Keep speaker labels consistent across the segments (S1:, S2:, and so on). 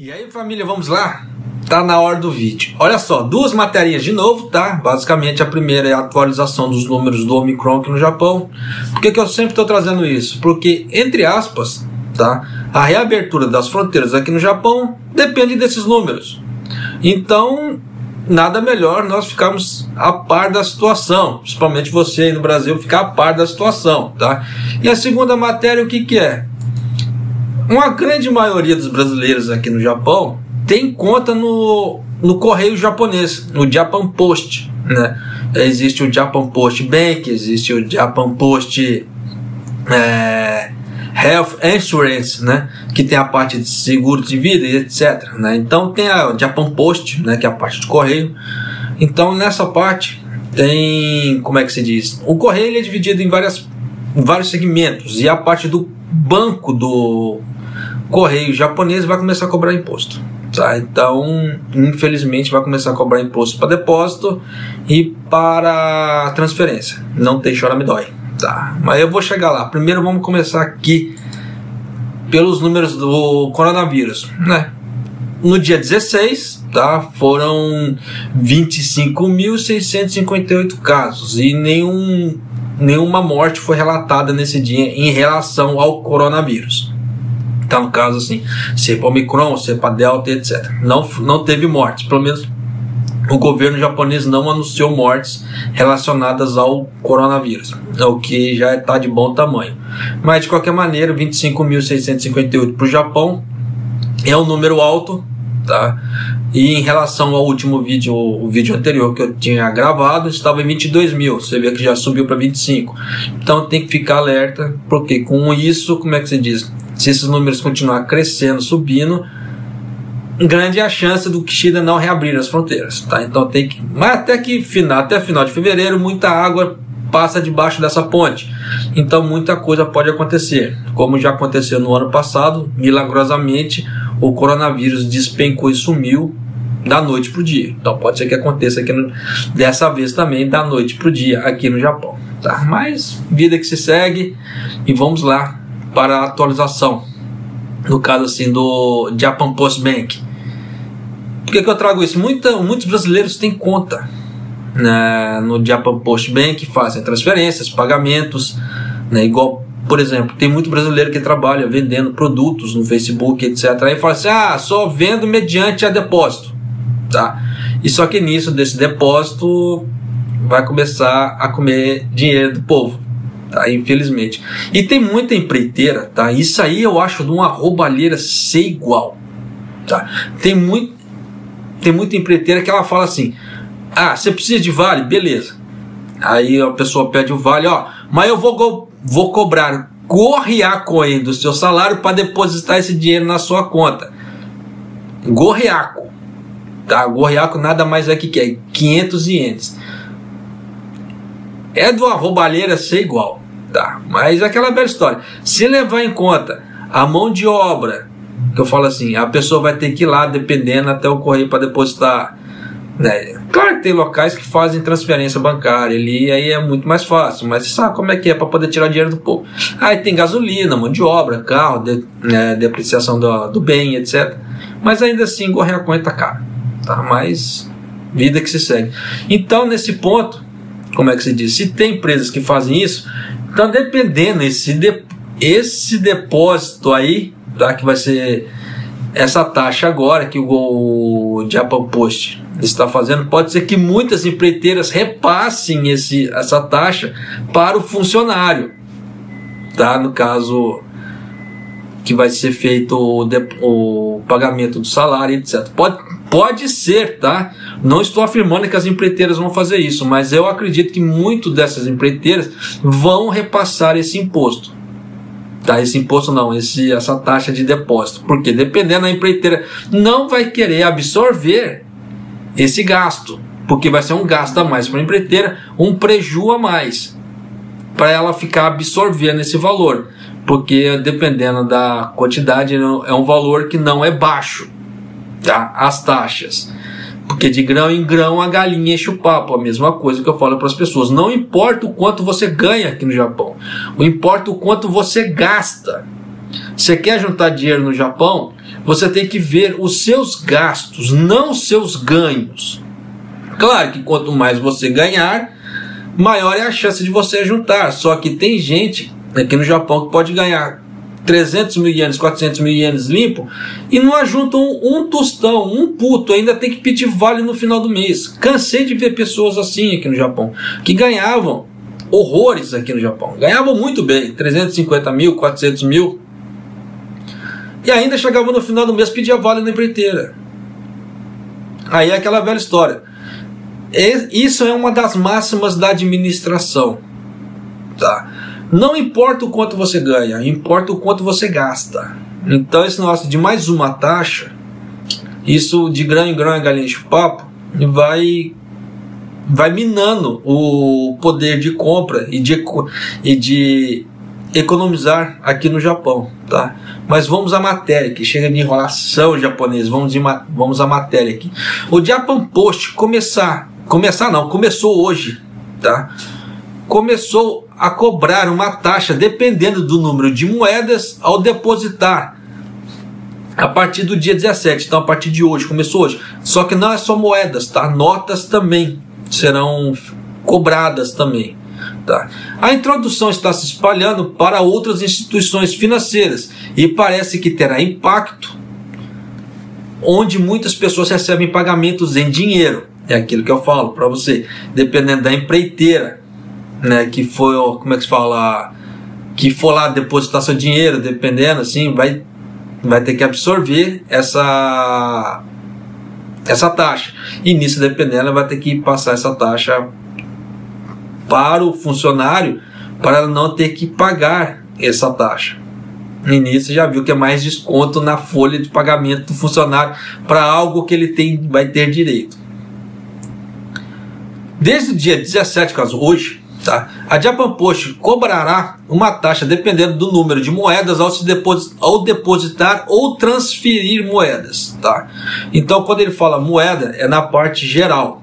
S1: E aí, família, vamos lá? Tá na hora do vídeo. Olha só, duas matérias de novo, tá? Basicamente a primeira é a atualização dos números do Omicron aqui no Japão. Por que eu sempre estou trazendo isso? Porque, entre aspas, tá? A reabertura das fronteiras aqui no Japão depende desses números. Então, nada melhor nós ficarmos a par da situação, principalmente você aí no Brasil ficar a par da situação, tá? E a segunda matéria, o que é? Uma grande maioria dos brasileiros aqui no Japão tem conta no correio japonês, no Japan Post, né? Existe o Japan Post Bank, existe o Japan Post Health Insurance, né? Que tem a parte de seguro de vida e etc, né? Então tem a Japan Post, né? Que é a parte de correio. Então nessa parte tem, como é que se diz? O correio ele é dividido em vários segmentos, e a parte do banco do correio japonês vai começar a cobrar imposto, tá? Então, infelizmente, vai começar a cobrar imposto para depósito e para transferência. Não tem chora me dói, tá? Mas eu vou chegar lá. Primeiro vamos começar aqui pelos números do coronavírus, né? No dia 16, tá? Foram 25.658 casos e nenhuma morte foi relatada nesse dia em relação ao coronavírus. Tá, no caso assim, cepa Omicron, cepa Delta, etc. Não teve mortes, pelo menos o governo japonês não anunciou mortes relacionadas ao coronavírus, o que já está de bom tamanho. Mas de qualquer maneira, 25.658 para o Japão é um número alto, tá? E em relação ao último vídeo, o vídeo anterior que eu tinha gravado, estava em 22 mil. Você vê que já subiu para 25. Então tem que ficar alerta, porque com isso, como é que se diz? Se esses números continuar crescendo, subindo, grande é a chance do Kishida não reabrir as fronteiras, tá? Então tem que, mas até final de fevereiro, muita água passa debaixo dessa ponte. Então muita coisa pode acontecer, como já aconteceu no ano passado. Milagrosamente o coronavírus despencou e sumiu da noite para o dia. Então pode ser que aconteça aqui dessa vez também, da noite para o dia aqui no Japão, tá? Mas vida que se segue, e vamos lá para a atualização, no caso assim do Japan Post Bank. Por que eu trago isso? Muitos brasileiros têm conta, né, no Japan Post Bank, fazem transferências, pagamentos, né, igual, por exemplo, tem muito brasileiro que trabalha vendendo produtos no Facebook, etc. Aí fala assim, só vendo mediante a depósito, tá? E só que nisso desse depósito vai começar a comer dinheiro do povo, tá? Infelizmente. E tem muita empreiteira, tá? Isso aí eu acho de uma roubalheira sem igual, tá? Tem muita empreiteira que ela fala assim, você precisa de vale? Beleza. Aí a pessoa pede o vale, mas eu vou cobrar gorriaco do seu salário para depositar esse dinheiro na sua conta. Gorriaco, tá? Gorriaco nada mais é que é 500 ienes. É de uma roubalheira sem igual, tá? Mas é aquela velha história. Se levar em conta a mão de obra, que eu falo assim, a pessoa vai ter que ir lá, dependendo, até o correio para depositar, né? Claro que tem locais que fazem transferência bancária ali, aí é muito mais fácil, mas você sabe como é que é para poder tirar dinheiro do povo. Aí tem gasolina, mão de obra, carro, depreciação do bem, etc. Mas ainda assim, gorriaconha tá caro, tá? Mas vida que se segue. Então, nesse ponto, como é que se diz? Se tem empresas que fazem isso, então dependendo esse depósito aí, tá? Que vai ser essa taxa agora que o Japan Post está fazendo, pode ser que muitas empreiteiras repassem essa taxa para o funcionário, tá? No caso que vai ser feito o pagamento do salário, etc. Pode ser, tá? Não estou afirmando que as empreiteiras vão fazer isso, mas eu acredito que muitas dessas empreiteiras vão repassar esse imposto, tá? Esse imposto não, essa taxa de depósito, porque dependendo da empreiteira não vai querer absorver esse gasto, porque vai ser um gasto a mais para a empreiteira, um prejuízo a mais para ela ficar absorvendo esse valor, porque dependendo da quantidade é um valor que não é baixo, tá? As taxas, porque de grão em grão a galinha enche o papo, a mesma coisa que eu falo para as pessoas. Não importa o quanto você ganha aqui no Japão, importa o quanto você gasta, Você quer juntar dinheiro no Japão, você tem que ver os seus gastos, não os seus ganhos. Claro que quanto mais você ganhar, maior é a chance de você juntar. Só que tem gente aqui no Japão que pode ganhar 300 mil ienes, 400 mil ienes limpo e não ajuntam um tostão, um puto, ainda tem que pedir vale no final do mês. Cansei de ver pessoas assim aqui no Japão, que ganhavam horrores aqui no Japão. Ganhavam muito bem, 350 mil, 400 mil, e ainda chegavam no final do mês, pedia vale na empreiteira. Aí é aquela velha história. Isso é uma das máximas da administração, tá? Não importa o quanto você ganha, importa o quanto você gasta. Então esse negócio de mais uma taxa, isso de grão em grão é galinha de papo, vai minando o poder de compra e de economizar aqui no Japão, tá? Mas vamos à matéria, que chega de enrolação japonês. Vamos à matéria aqui. O Japan Post começou hoje, tá? Começou a cobrar uma taxa dependendo do número de moedas ao depositar a partir do dia 17, então a partir de hoje, começou hoje. Só que não é só moedas, tá? Notas também serão cobradas também, tá? A introdução está se espalhando para outras instituições financeiras e parece que terá impacto onde muitas pessoas recebem pagamentos em dinheiro. É aquilo que eu falo para você, dependendo da empreiteira, né, que foi, como é que se fala, que for lá depositar seu dinheiro, dependendo, assim, vai ter que absorver essa taxa, e nisso, dependendo, ela vai ter que passar essa taxa para o funcionário, para ela não ter que pagar essa taxa. E nisso já viu que é mais desconto na folha de pagamento do funcionário para algo que ele vai ter direito. Desde o dia 17, caso hoje, tá, a Japan Post cobrará uma taxa dependendo do número de moedas ao depositar ou transferir moedas, tá? Então, quando ele fala moeda, é na parte geral.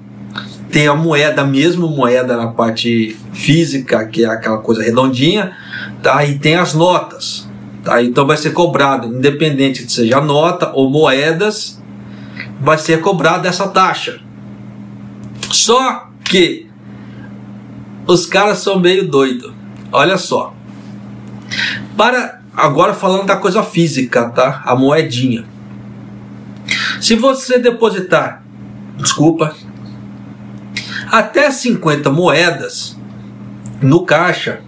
S1: Tem a moeda mesmo, moeda na parte física, que é aquela coisa redondinha, tá? E tem as notas, tá? Então vai ser cobrado, independente de seja nota ou moedas, vai ser cobrada essa taxa. Só que os caras são meio doidos. Olha só. Agora falando da coisa física, tá? A moedinha. Se você depositar, até 50 moedas no caixa,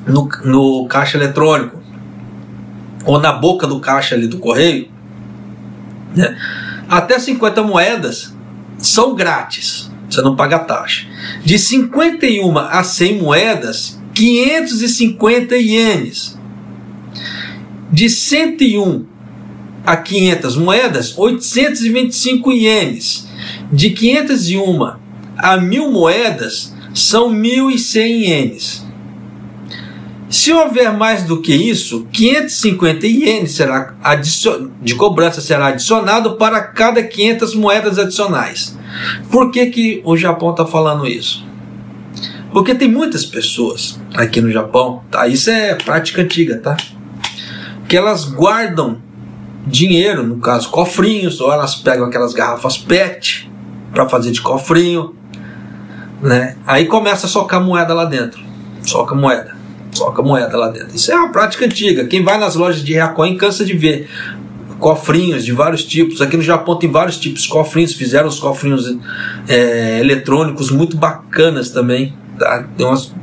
S1: no caixa eletrônico, ou na boca do caixa ali do correio, né? Até 50 moedas são grátis. Você não paga taxa. De 51 a 100 moedas, 550 ienes. De 101 a 500 moedas, 825 ienes. De 501 a 1000 moedas, são 1.100 ienes. Se houver mais do que isso, 550 ienes de cobrança será adicionado para cada 500 moedas adicionais. Por que o Japão está falando isso? Porque tem muitas pessoas aqui no Japão, tá? Isso é prática antiga, tá? Que elas guardam dinheiro, no caso cofrinhos, ou elas pegam aquelas garrafas PET para fazer de cofrinho, né? Aí começa a socar moeda lá dentro. Soca moeda lá dentro. Isso é uma prática antiga. Quem vai nas lojas de Reacoin cansa de ver cofrinhos de vários tipos. Aqui no Japão tem vários tipos de cofrinhos. Fizeram os cofrinhos eletrônicos muito bacanas também, tá?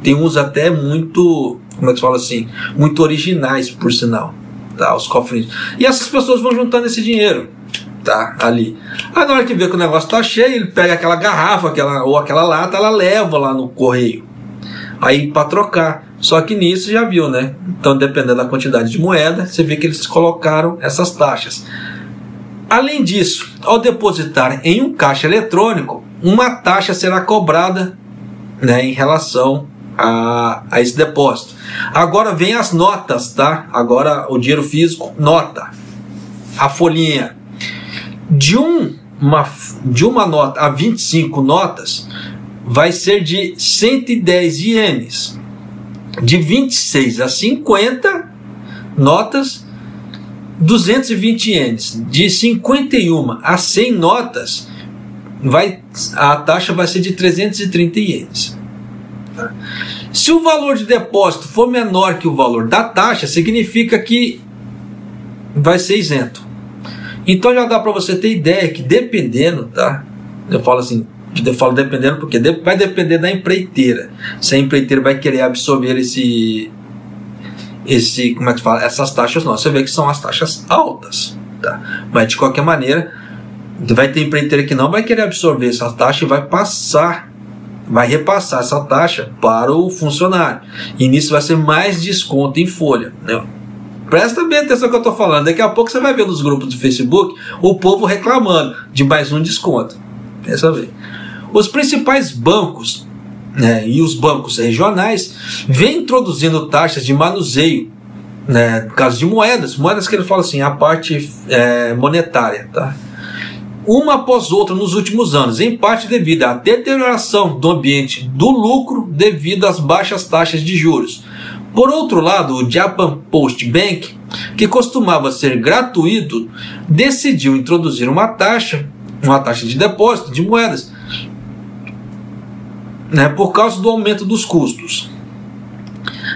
S1: Tem uns até muito, como é que se fala assim, muito originais, por sinal, tá? Os cofrinhos. E essas pessoas vão juntando esse dinheiro, tá? Ali. Aí na hora que vê que o negócio tá cheio, ele pega aquela garrafa ou aquela lata, ela leva lá no correio. Aí para trocar. Só que nisso já viu, né? Então, dependendo da quantidade de moeda, você vê que eles colocaram essas taxas. Além disso, ao depositar em um caixa eletrônico, uma taxa será cobrada, né, em relação a esse depósito. Agora vem as notas, tá? Agora o dinheiro físico, nota. A folhinha. De uma nota a 25 notas, vai ser de 110 ienes. De 26 a 50 notas, 220 ienes. De 51 a 100 notas, a taxa vai ser de 330 ienes. Se o valor de depósito for menor que o valor da taxa, significa que vai ser isento. Então já dá para você ter ideia que dependendo, tá? Eu falo dependendo porque vai depender da empreiteira. Se a empreiteira vai querer absorver como é que fala? Essas taxas não. Você vê que são as taxas altas, tá? Mas de qualquer maneira, vai ter empreiteira que não vai querer absorver essa taxa e vai repassar essa taxa para o funcionário. E nisso vai ser mais desconto em folha, né? Presta bem atenção no que eu estou falando. Daqui a pouco você vai ver nos grupos do Facebook o povo reclamando de mais um desconto. Pensa bem. Os principais bancos, né, e os bancos regionais vêm introduzindo taxas de manuseio, né, no caso de moedas que ele fala assim, a parte monetária, tá? Uma após outra nos últimos anos, em parte devido à deterioração do ambiente do lucro devido às baixas taxas de juros. Por outro lado, o Japan Post Bank, que costumava ser gratuito, decidiu introduzir uma taxa de depósito de moedas, né, por causa do aumento dos custos.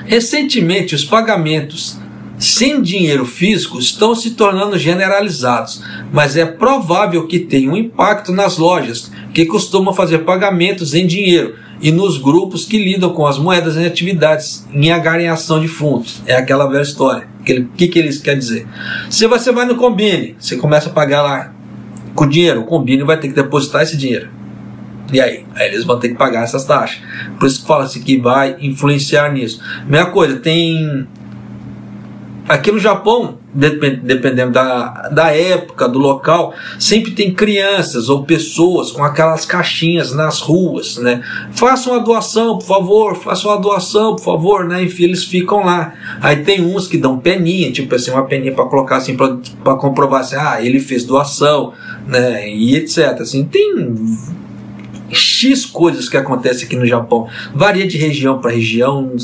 S1: Recentemente, os pagamentos sem dinheiro físico estão se tornando generalizados, mas é provável que tenha um impacto nas lojas que costumam fazer pagamentos em dinheiro e nos grupos que lidam com as moedas em atividades em agariação de fundos. É aquela velha história. O que eles querem dizer? Se você vai no Combine, você começa a pagar lá com dinheiro, o Combine vai ter que depositar esse dinheiro. E aí eles vão ter que pagar essas taxas. Por isso que fala-se que vai influenciar nisso. Mesma coisa, tem... Aqui no Japão, dependendo da época, do local, sempre tem crianças ou pessoas com aquelas caixinhas nas ruas, né? Façam uma doação, por favor, façam uma doação, por favor, né? Enfim, eles ficam lá. Aí tem uns que dão peninha, tipo assim, uma peninha para colocar assim, para comprovar assim, ele fez doação, né? E etc. Assim, tem X coisas que acontecem aqui no Japão. Varia de região para região,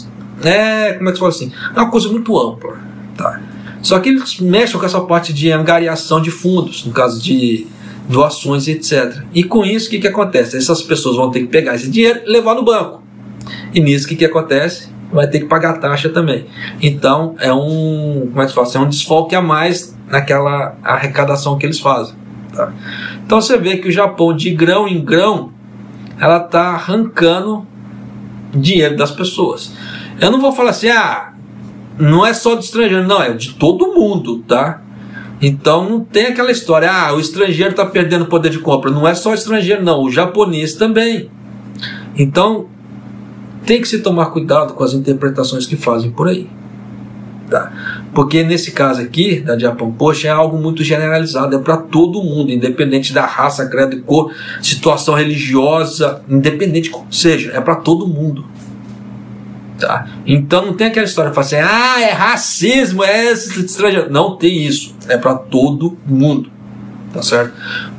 S1: né? Como é que se fala assim? É uma coisa muito ampla. Tá. Só que eles mexem com essa parte de angariação de fundos, no caso de doações, etc. E com isso, o que acontece? Essas pessoas vão ter que pegar esse dinheiro e levar no banco. E nisso, o que acontece? Vai ter que pagar taxa também. Então, é um desfalque a mais naquela arrecadação que eles fazem. Tá? Então, você vê que o Japão, de grão em grão, ela está arrancando dinheiro das pessoas. Eu não vou falar assim, não é só do estrangeiro, não, é de todo mundo, tá? Então não tem aquela história, o estrangeiro está perdendo poder de compra. Não é só o estrangeiro, não, o japonês também. Então tem que se tomar cuidado com as interpretações que fazem por aí, tá? Porque nesse caso aqui, da Japan Post, é algo muito generalizado, é para todo mundo, independente da raça, credo, cor, situação religiosa, independente como seja, é para todo mundo. Tá? Então não tem aquela história de falar assim, é racismo, é estrangeiro. Não tem isso, é para todo mundo, tá certo?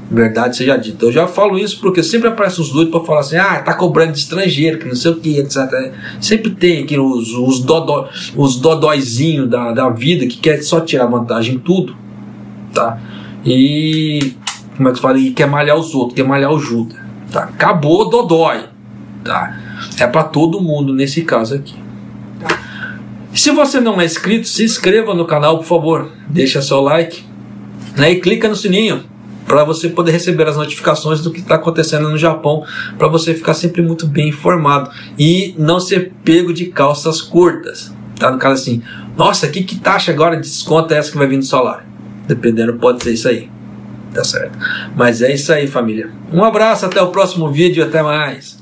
S1: Verdade seja dita. Eu já falo isso porque sempre aparecem os doidos para falar assim, tá cobrando de estrangeiro, que não sei o que, etc. Sempre tem aqui os dodóizinhos da vida que quer só tirar vantagem em tudo, tá? E como é que fala? E quer malhar os outros, quer malhar o Judas, tá? Acabou o dodói, tá? É para todo mundo nesse caso aqui. Se você não é inscrito, se inscreva no canal, por favor. Deixa seu like, né, e clica no sininho para você poder receber as notificações do que está acontecendo no Japão, para você ficar sempre muito bem informado e não ser pego de calças curtas. Tá? No caso assim, nossa, que taxa agora de desconto é essa que vai vir do salário? Dependendo, pode ser isso aí. Tá certo? Mas é isso aí, família. Um abraço, até o próximo vídeo, até mais.